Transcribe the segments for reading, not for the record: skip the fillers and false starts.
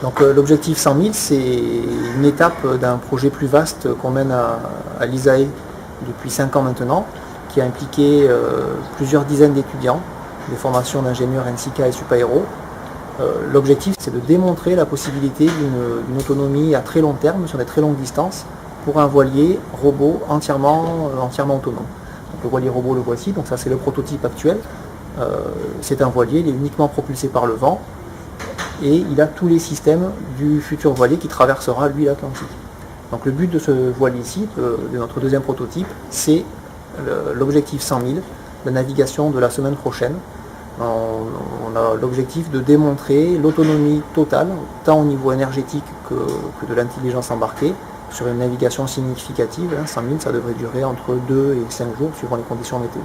Donc l'objectif 100 000, c'est une étape d'un projet plus vaste qu'on mène à l'ISAE depuis 5 ans maintenant, qui a impliqué plusieurs dizaines d'étudiants, des formations d'ingénieurs NCK et Supaéro. L'objectif, c'est de démontrer la possibilité d'une autonomie à très long terme, sur des très longues distances, pour un voilier robot entièrement autonome. Donc le voilier robot, le voici, donc ça c'est le prototype actuel. C'est un voilier, il est uniquement propulsé par le vent, et il a tous les systèmes du futur voilier qui traversera lui l'Atlantique. Donc le but de ce voilier-ci, de notre deuxième prototype, c'est l'objectif 100 000, la navigation de la semaine prochaine. On a l'objectif de démontrer l'autonomie totale, tant au niveau énergétique que de l'intelligence embarquée, sur une navigation significative. 100 000, ça devrait durer entre 2 et 5 jours, suivant les conditions météo.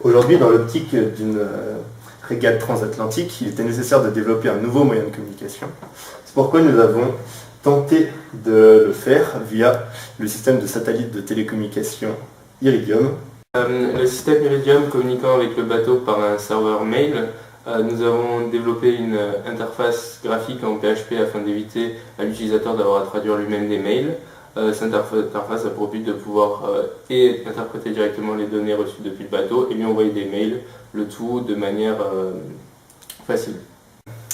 Aujourd'hui, dans l'optique d'une régate transatlantique, il était nécessaire de développer un nouveau moyen de communication. C'est pourquoi nous avons tenté de le faire via le système de satellite de télécommunication Iridium. Le système Iridium communiquant avec le bateau par un serveur mail, nous avons développé une interface graphique en PHP afin d'éviter à l'utilisateur d'avoir à traduire lui-même des mails. Cette interface a pour but de pouvoir interpréter directement les données reçues depuis le bateau et lui envoyer des mails, le tout de manière facile.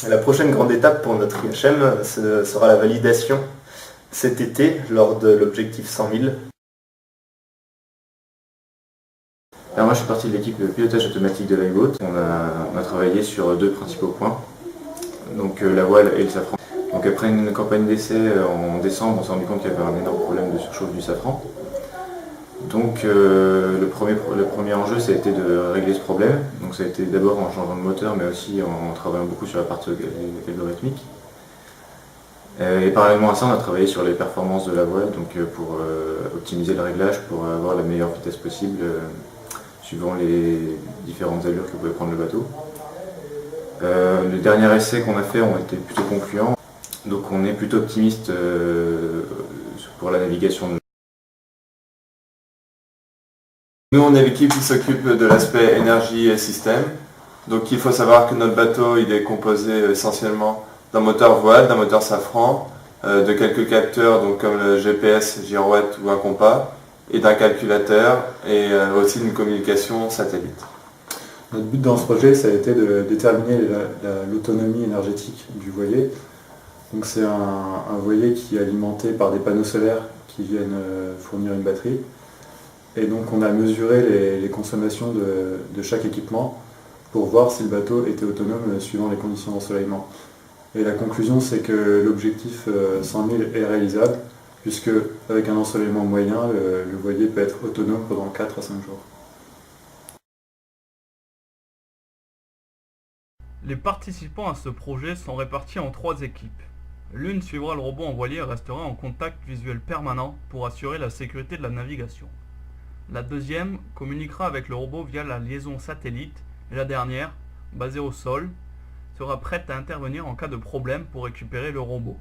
La prochaine grande étape pour notre IHM sera la validation cet été lors de l'objectif 100 000. Alors moi je suis parti de l'équipe de pilotage automatique de l'iBoat. On a travaillé sur deux principaux points, donc la voile et le safran. Donc après une campagne d'essai en décembre, on s'est rendu compte qu'il y avait un énorme problème de surchauffe du safran. Donc le premier enjeu, ça a été de régler ce problème. Donc ça a été d'abord en changeant de moteur, mais aussi en travaillant beaucoup sur la partie algorithmique. Et parallèlement à ça, on a travaillé sur les performances de la voile, donc pour optimiser le réglage, pour avoir la meilleure vitesse possible, suivant les différentes allures que pouvait prendre le bateau. Les derniers essais qu'on a fait ont été plutôt concluants. Donc on est plutôt optimiste pour la navigation. Nous, on est l'équipe qui s'occupe de l'aspect énergie et système. Donc il faut savoir que notre bateau il est composé essentiellement d'un moteur voile, d'un moteur safran, de quelques capteurs donc comme le GPS, girouette ou un compas, et d'un calculateur et aussi d'une communication satellite. Notre but dans ce projet, ça a été de déterminer l'autonomie énergétique du voilier. Donc c'est un voilier qui est alimenté par des panneaux solaires qui viennent fournir une batterie. Et donc on a mesuré les consommations de chaque équipement pour voir si le bateau était autonome suivant les conditions d'ensoleillement. Et la conclusion, c'est que l'objectif 100 000 est réalisable, puisque avec un ensoleillement moyen, le voilier peut être autonome pendant 4 à 5 jours. Les participants à ce projet sont répartis en 3 équipes. L'une suivra le robot en voilier et restera en contact visuel permanent pour assurer la sécurité de la navigation. La deuxième communiquera avec le robot via la liaison satellite et la dernière, basée au sol, sera prête à intervenir en cas de problème pour récupérer le robot.